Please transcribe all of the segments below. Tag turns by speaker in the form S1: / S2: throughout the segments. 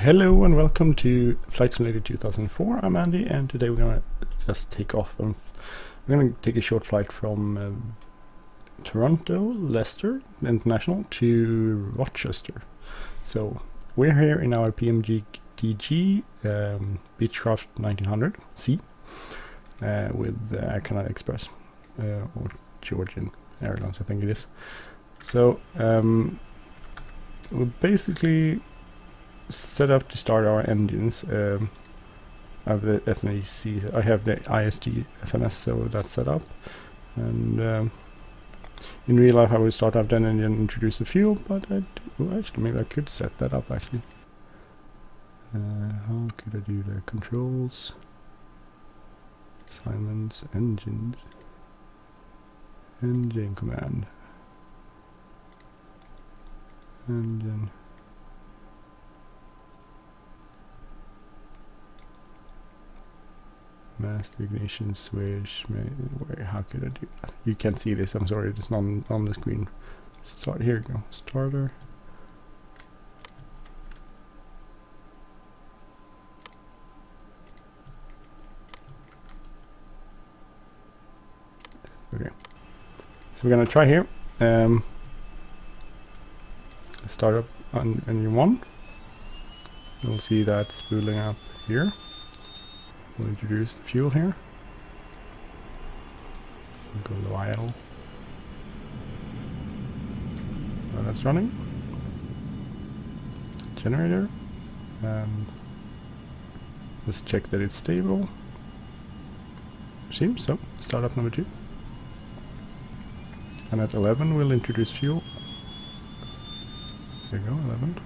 S1: Hello and welcome to Flight Simulator 2004. I'm Andy, and today we're gonna just take off. We're gonna take a short flight from Toronto, Leicester International to Rochester. So we're here in our PMDG Beech 1900D with Air Canada Express or Georgian Airlines, I think it is. So we're basically set up to start our engines. I have the FNAC, I have the ISG FNS, so that's set up. And in real life I will start up an engine and introduce the fuel, but actually maybe I could set that up actually. How could I do the controls? Assignments, engines, engine command, engine. Master ignition switch. How could I do that? You can't see this, I'm sorry, it's not on the screen. Start, here we go. Starter. Okay. So we're gonna try here. Start up on engine 1. You'll see that spooling up here. We'll introduce the fuel here. We'll go to idle. So that's running. Generator. And let's check that it's stable. Seems so. Start up number 2. And at 11 we'll introduce fuel. There you go, 11.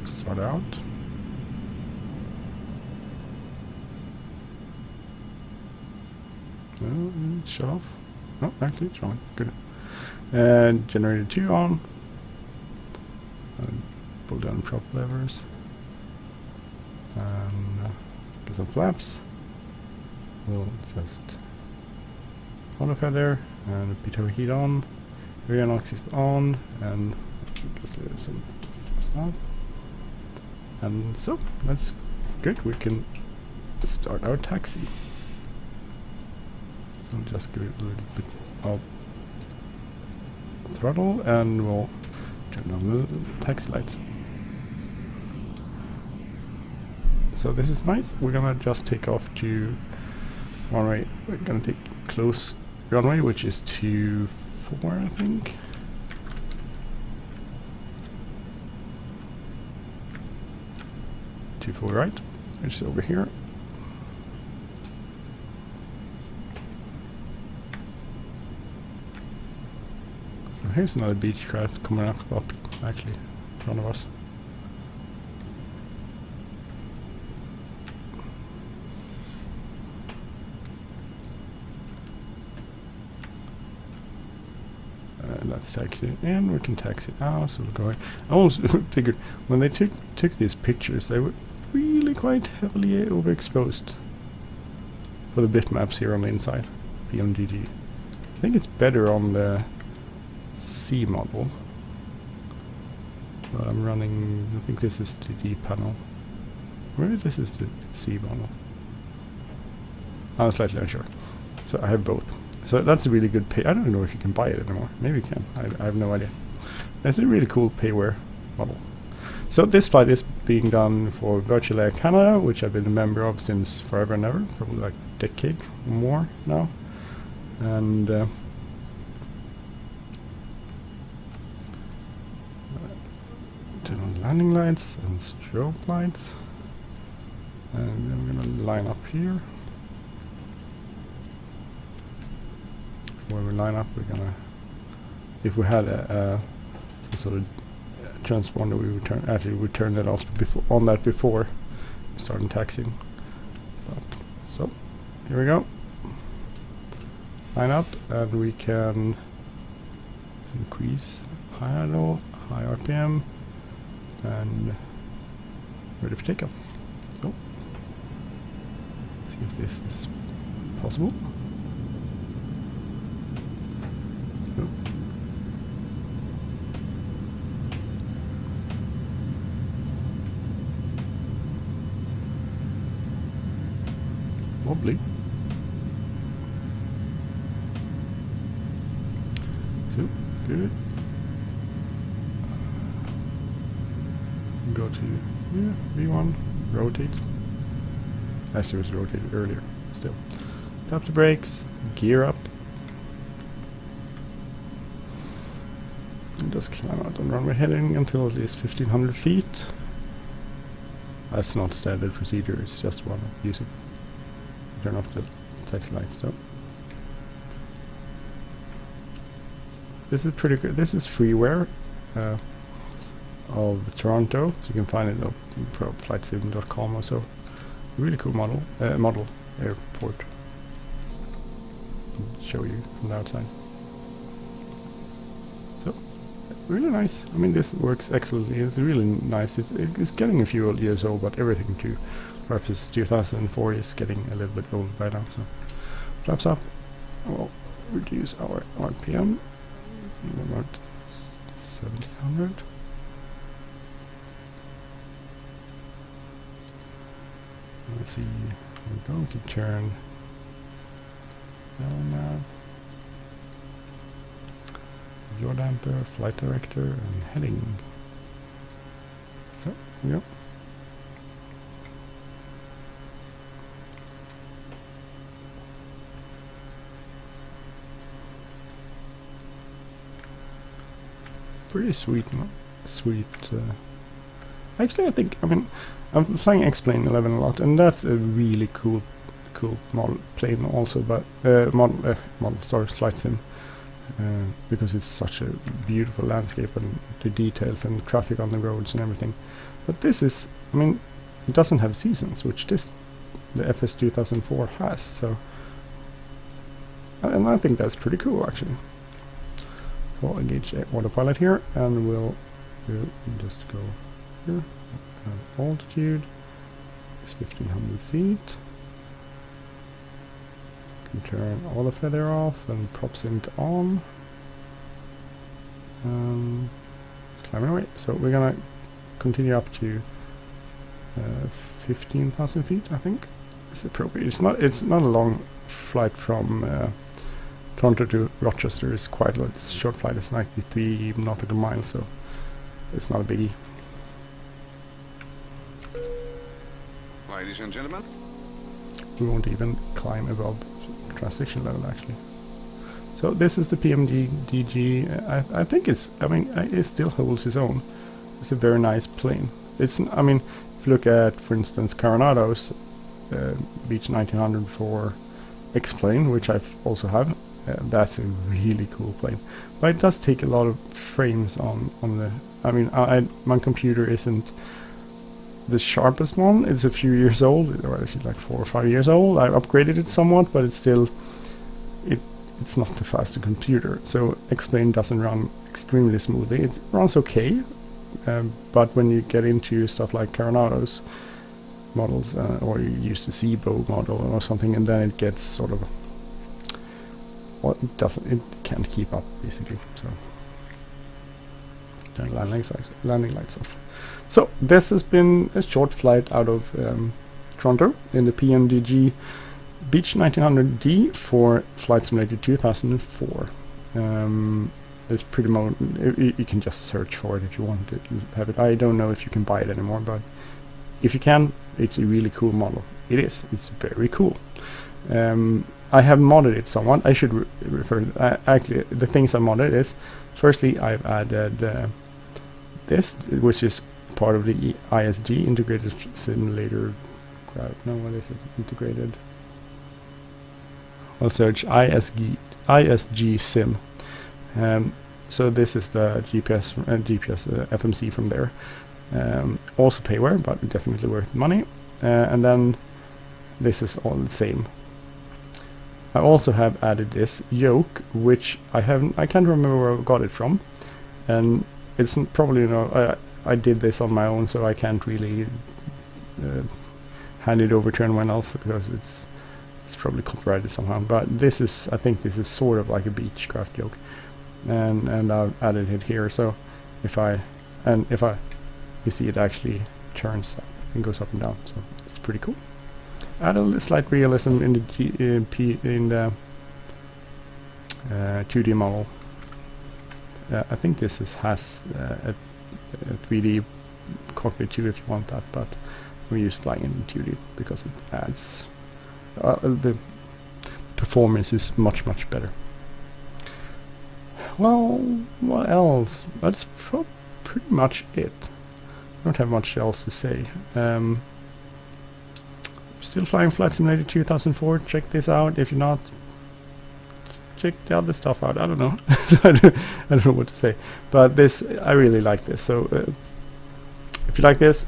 S1: Start out. No, it's shut off. Oh, actually it's running. Good. And generator 2 on. And pull down prop levers. And get some flaps. We'll just modify there. And pitot heat on. Avionics is on. And just leave some stop. And so, that's good, we can start our taxi. So I'll just give it a little bit of throttle and we'll turn on the taxi lights. So this is nice, we're gonna just take off to runway, we're gonna take close runway, which is 24 I think. Full right, which is over here. So here's another Beechcraft coming up actually in front of us. Let's taxi it in, we can taxi it out, so we'll go ahead. I almost figured when they took these pictures, they were really quite heavily overexposed for the bitmaps here on the inside. PMDG. I think it's better on the C model. But I'm running, I think this is the D panel. Maybe this is the C model. I'm slightly unsure. So I have both. So that's a really good pay. I don't know if you can buy it anymore. Maybe you can. I have no idea. It's a really cool payware model. So this flight is being done for Virtual Air Canada, which I've been a member of since forever and ever, probably like a decade or more now. And turn on landing lights and strobe lights. And then we're going to line up here. When we line up, we're going to, if we had some sort of transponder, we would turn that off before we started taxiing. But so here we go. Line up, and we can increase high idle, high RPM, and ready for takeoff. So see if this is possible. probably. So, good. Go to V1, rotate. Actually, it was rotated earlier, still. Tap the brakes, gear up. And just climb out on runway heading until at least 1500 feet. That's not standard procedure, it's just one use it. Turn off the text lights though. This is pretty good. This is freeware of Toronto, so you can find it on flightsim.com or so. Really cool model airport. Show you from the outside. So really nice. I mean, this works excellently. It's really nice. It's getting a few years old, but everything too. Perhaps 2004 is getting a little bit old by now. So flaps up. We'll reduce our RPM about 1700. Let's see. We're going to turn now. Yaw damper, flight director, and heading. So, here we go. Pretty sweet, man. Sweet. Actually, I mean, I'm flying X-Plane 11 a lot, and that's a really cool model plane also, but flight sim, because it's such a beautiful landscape and the details and the traffic on the roads and everything. But this is, I mean, it doesn't have seasons, which the FS2004 has, so, and I think that's pretty cool actually. So I'll engage autopilot here, and we'll just go here. Altitude is 1500 feet. Can turn auto feather off and prop sync on. Climbing away. So we're gonna continue up to 15,000 feet, I think. It's appropriate. It's not a long flight from Toronto to Rochester. It's quite a short flight. It's 93 nautical miles, so it's not a biggie.
S2: Ladies and gentlemen,
S1: we won't even climb above transition level actually. So this is the PMDG. I think it's, I mean, it still holds its own. It's a very nice plane. It's, I mean, if you look at, for instance, Coronado's Beech 1900D X-plane, which I also have, that's a really cool plane. But it does take a lot of frames on the. I mean, my computer isn't the sharpest one. It's a few years old, or actually like 4 or 5 years old. I upgraded it somewhat, but it's still it's not the fastest computer. So X-plane doesn't run extremely smoothly. It runs okay, but when you get into stuff like Coronado's models, or you use the Seabo model or something, and then it gets sort of, well, it can't keep up basically. So turn landing lights off. So this has been a short flight out of Toronto in the PMDG Beech 1900D for Flight Simulator 2004. It's pretty you can just search for it if you want to have it. I don't know if you can buy it anymore, but if you can, it's a really cool model. It's very cool. I have modded it somewhat. I should refer to actually the things I modded is, firstly, I've added this, which is part of the ISG integrated simulator. What is it? Integrated. I'll search ISG sim. So this is the GPS FMC from there. Also payware, but definitely worth money. And then this is all the same. I also have added this yoke, which I can't remember where I got it from, and it's probably, you know, I did this on my own, so I can't really hand it over to anyone else because it's probably copyrighted somehow. But this is, I think this is sort of like a Beechcraft yoke, and I've added it here. So if you see, it actually turns up and goes up and down, so it's pretty cool. add a slight realism in the in the 2D model. I think this has a 3D cockpit too if you want that, but we use flying in 2D because it adds the performance is much better. Well, what else? That's pretty much it. I don't have much else to say. Still flying Flight Simulator 2004. Check this out. If you're not, check the other stuff out. I don't know. I don't know what to say. But this, I really like this. So if you like this,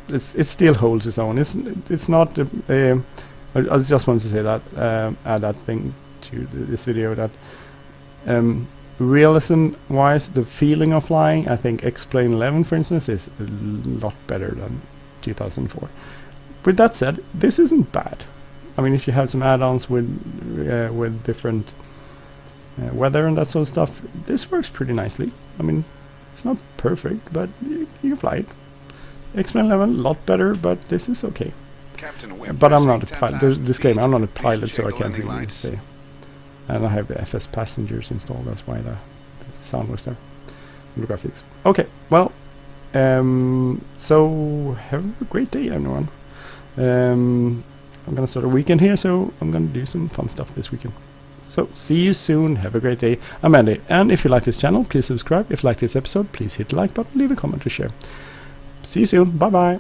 S1: it still holds its own. It's not. I just want to say that add that thing to this video that realism-wise, the feeling of flying, I think X-Plane 11, for instance, is a lot better than 2004. With that said, this isn't bad. I mean, if you have some add-ons with different weather and that sort of stuff, this works pretty nicely. I mean, it's not perfect, but you can fly it. X-Plane 11, a lot better, but this is okay. But I'm not a pilot. Disclaimer, I'm not a pilot, so I can't really say. And I have the FS passengers installed, that's why the sound was there. And the graphics. Okay, well, so have a great day, everyone. I'm gonna start a weekend here, so I'm gonna do some fun stuff this weekend. So, see you soon, have a great day. I'm Andy, and if you like this channel, please subscribe. If you like this episode, please hit the like button, leave a comment to share. See you soon, bye bye.